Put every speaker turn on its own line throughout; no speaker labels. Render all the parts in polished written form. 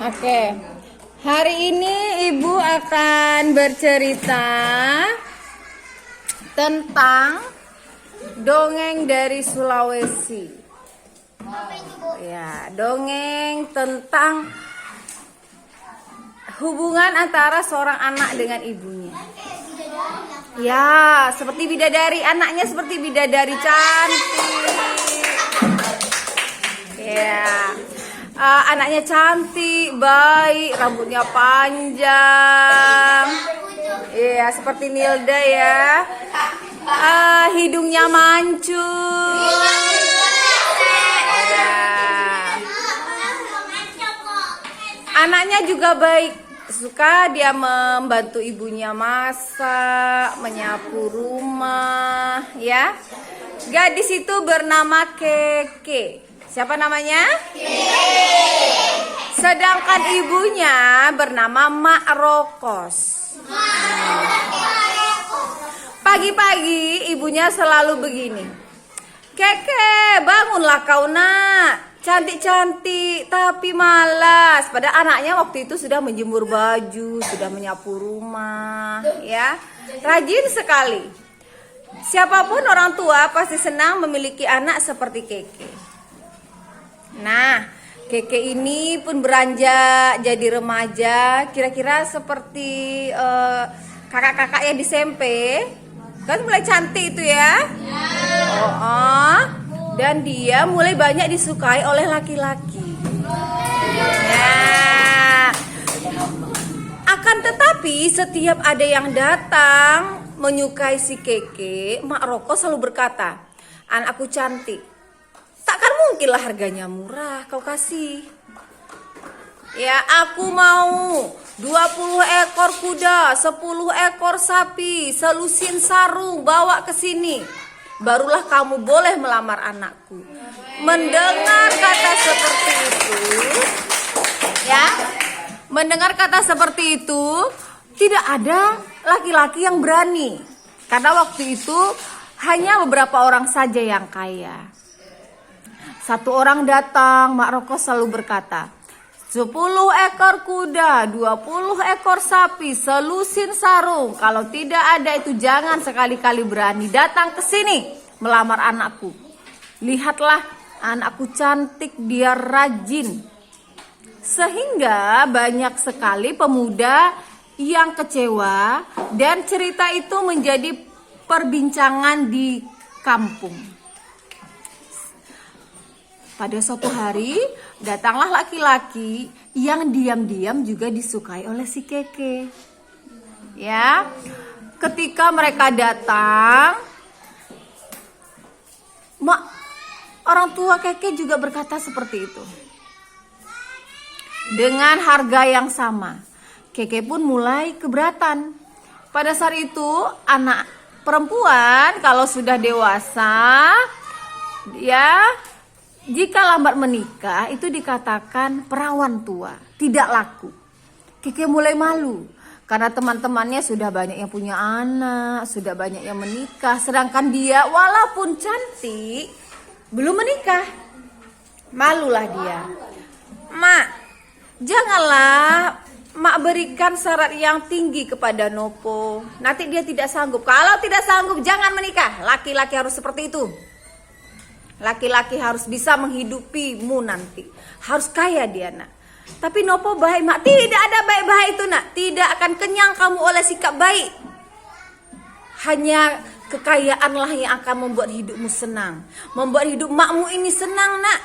Oke, hari ini Ibu akan bercerita tentang dongeng dari Sulawesi. Ya, dongeng tentang hubungan antara seorang anak dengan ibunya. Ya, seperti bidadari, anaknya seperti bidadari cantik. Ya. Anaknya cantik, baik, rambutnya panjang. Iya, seperti Nilda ya. Hidungnya mancung. Ya. Anaknya juga baik, suka dia membantu ibunya masak, menyapu rumah, ya. Gadis itu bernama Keke. Siapa namanya? Sedangkan ibunya bernama Mak Rokos. Pagi-pagi ibunya selalu begini. Keke, bangunlah kau nak. Cantik-cantik tapi malas. Padahal anaknya waktu itu sudah menjemur baju, sudah menyapu rumah, ya. Rajin sekali. Siapapun orang tua pasti senang memiliki anak seperti Keke. Nah, Keke ini pun beranjak jadi remaja, kira-kira seperti kakak-kakak yang di SMP, kan mulai cantik itu ya. Dan dia mulai banyak disukai oleh laki-laki. Ya. Akan tetapi setiap ada yang datang menyukai si Keke, Mak Roko selalu berkata, anakku cantik. Takkan mungkinlah harganya murah kau kasih. Ya, aku mau 20 ekor kuda, 10 ekor sapi, selusin sarung bawa ke sini. Barulah kamu boleh melamar anakku. Mendengar kata seperti itu, ya. Mendengar kata seperti itu, tidak ada laki-laki yang berani. Karena waktu itu hanya beberapa orang saja yang kaya. Satu orang datang, Mak Roko selalu berkata, 10 ekor kuda, 20 ekor sapi, selusin sarung. Kalau tidak ada itu jangan sekali-kali berani datang ke sini melamar anakku. Lihatlah, anakku cantik, dia rajin. Sehingga banyak sekali pemuda yang kecewa dan cerita itu menjadi perbincangan di kampung. Pada suatu hari, datanglah laki-laki yang diam-diam juga disukai oleh si Keke. Ya, ketika mereka datang, orang tua Keke juga berkata seperti itu. Dengan harga yang sama, Keke pun mulai keberatan. Pada saat itu, anak perempuan kalau sudah dewasa, ya, jika lambat menikah itu dikatakan perawan tua, tidak laku. Keke mulai malu karena teman-temannya sudah banyak yang punya anak, sudah banyak yang menikah, sedangkan dia walaupun cantik belum menikah. Malulah dia. Mak, janganlah Mak berikan syarat yang tinggi kepada Nopo. Nanti dia tidak sanggup. Kalau tidak sanggup jangan menikah. Laki-laki harus seperti itu. Laki-laki harus bisa menghidupimu nanti. Harus kaya dia nak. Tapi Nopo baik Mak. Tidak ada baik-baik itu nak. Tidak akan kenyang kamu oleh sikap baik. Hanya kekayaanlah yang akan membuat hidupmu senang. Membuat hidup makmu ini senang nak.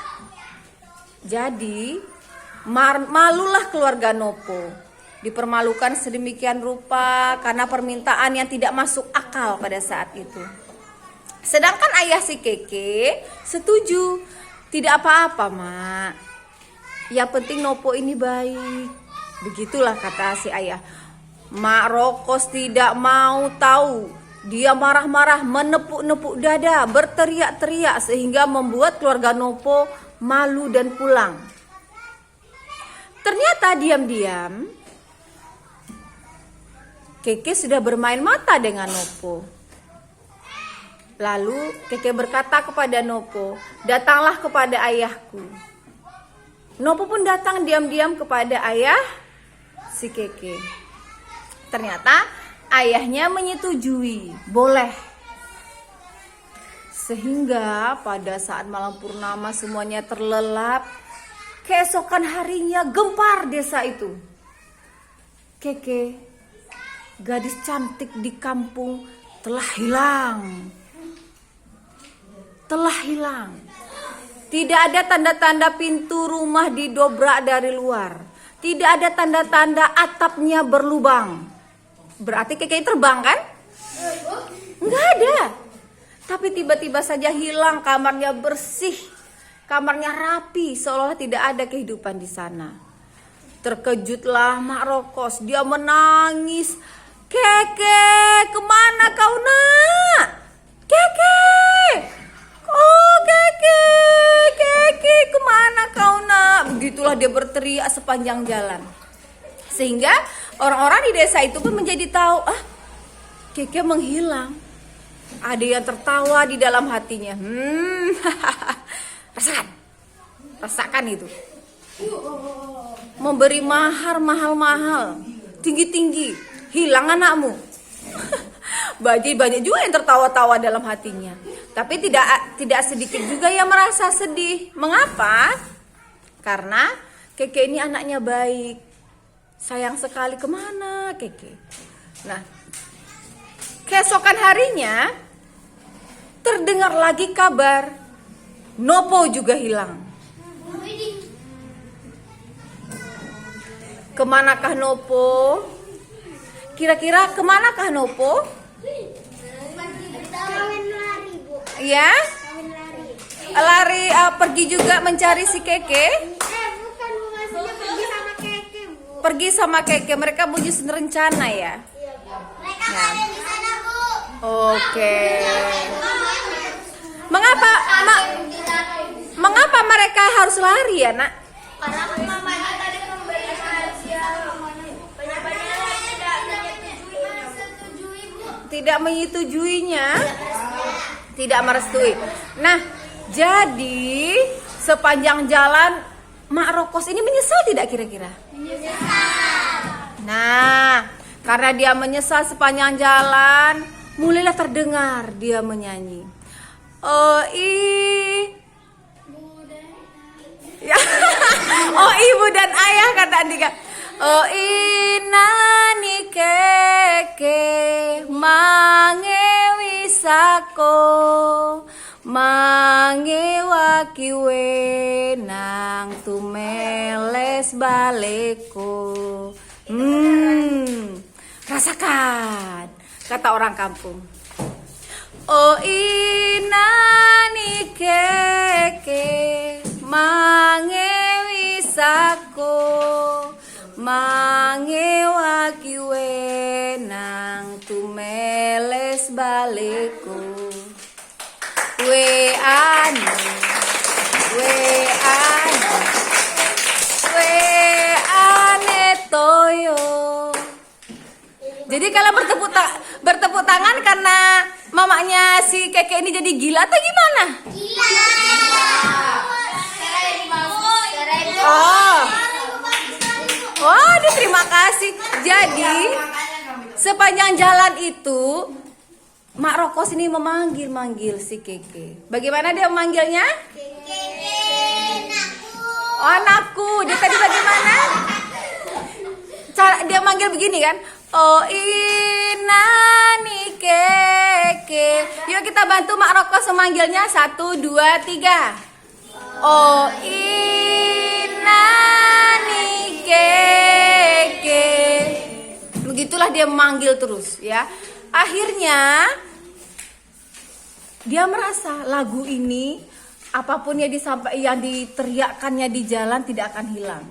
Jadi malulah keluarga Nopo. Dipermalukan sedemikian rupa karena permintaan yang tidak masuk akal pada saat itu. Sedangkan ayah si Keke setuju. Tidak apa-apa Mak. Yang penting Nopo ini baik. Begitulah kata si ayah. Mak Rokos tidak mau tahu. Dia marah-marah, menepuk-nepuk dada, berteriak-teriak sehingga membuat keluarga Nopo malu dan pulang. Ternyata diam-diam Keke sudah bermain mata dengan Nopo. Lalu Keke berkata kepada Nopo, datanglah kepada ayahku. Nopo pun datang diam-diam kepada ayah si Keke. Ternyata ayahnya menyetujui, boleh. Sehingga pada saat malam purnama semuanya terlelap. Keesokan harinya gempar desa itu. Keke, gadis cantik di kampung, telah hilang. Telah hilang. Tidak ada tanda-tanda pintu rumah didobrak dari luar. Tidak ada tanda-tanda atapnya berlubang. Berarti Keke terbang kan? Enggak ada. Tapi tiba-tiba saja hilang, kamarnya bersih. Kamarnya rapi, seolah tidak ada kehidupan di sana. Terkejutlah Mak Rokos, dia menangis. Keke, kemana kau nak? Keke, oh Keke, Keke, kemana kau nak? Begitulah dia berteriak sepanjang jalan. Sehingga orang-orang di desa itu pun menjadi tahu, Keke menghilang. Ada yang tertawa di dalam hatinya. Rasakan itu. Memberi mahar mahal-mahal, tinggi-tinggi, hilang anakmu. Banyak juga yang tertawa-tawa dalam hatinya. Tapi tidak sedikit juga yang merasa sedih. Mengapa? Karena Keke ini anaknya baik. Sayang sekali, kemana Keke? Nah, keesokan harinya terdengar lagi kabar Nopo juga hilang. Kemanakah Nopo? Kira-kira kemanakah Nopo? Ya? Lari pergi juga mencari si Keke? Pergi sama Keke. Mereka punya rencana ya?
Mereka ada di sana, Bu.
Oke. Mengapa mereka harus lari ya, Nak?
Karena mamanya tadi memberi hadiah.
Tidak menyetujuinya. Tidak merestui. Nah, jadi sepanjang jalan Mak Rokos ini menyesal tidak kira-kira? Nah, karena dia menyesal sepanjang jalan, mulailah terdengar dia menyanyi. Ya. Oh, ibu dan ayah kata Andika. Oh inani Keke mange wisako mange wakiwe nang tumeles baleko. Rasakan, kata orang kampung. Oh inani Keke mange wisako mange wakiwe nang tumeles baleko. We ane toyo. Jadi kalau bertepuk tangan karena mamanya si Keke ini jadi gila atau gimana?
Gila.
Oh, terima kasih. Jadi sepanjang jalan itu Mak Rokos ini memanggil si Keke. Bagaimana dia memanggilnya?
Keke, anakku.
Oh, anakku. Dia tadi bagaimana? Dia manggil begini kan? Oh inani Keke. Yuk kita bantu Mak Rokos memanggilnya. 1, 2, 3. Oh inani Keke. Begitulah dia memanggil terus ya. Akhirnya dia merasa lagu ini apapun yang diteriakkannya di jalan tidak akan hilang.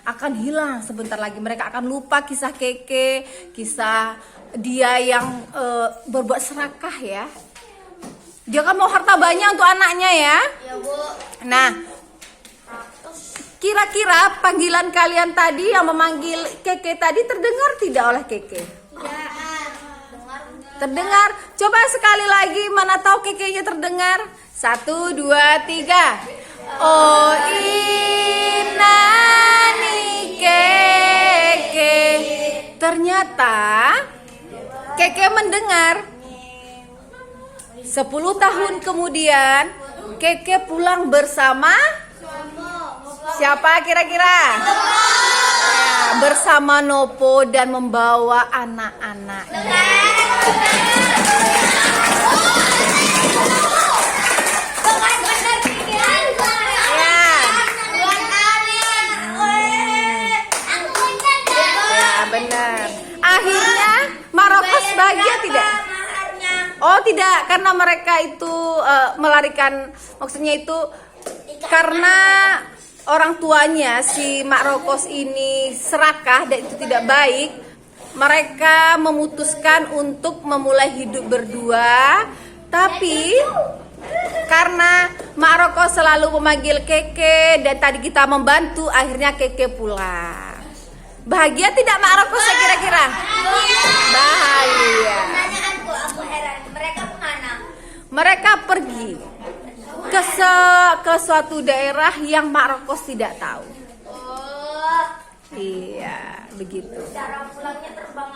Akan hilang sebentar lagi. Mereka akan lupa kisah Keke, kisah dia yang berbuat serakah ya. Dia kan mau harta banyak untuk anaknya ya.
Ya, Bu.
Nah, kira-kira panggilan kalian tadi yang memanggil Keke tadi terdengar tidak oleh Keke? Terdengar. Coba sekali lagi, mana tahu Keke-nya terdengar. 1, 2, 3. Oh nani Keke. Ternyata Keke mendengar. 10 tahun kemudian Keke pulang bersama siapa kira-kira? Ya, bersama Nopo dan membawa anak-anaknya. Benar. Akhirnya Marokos bahagia tidak? Oh tidak, karena mereka itu melarikan, maksudnya itu karena orang tuanya si Marokos ini serakah dan itu tidak baik. Mereka memutuskan untuk memulai hidup berdua, tapi karena Marokos selalu memanggil Keke dan tadi kita membantu, akhirnya Keke pulang. Bahagia tidak Marokos kira-kira? Bahagia.
Pertanyaanku, aku heran. Mereka kemana?
Mereka pergi ke suatu daerah yang Marokos tidak tahu.
Oh,
Iya, begitu.
cara pulangnya terbang.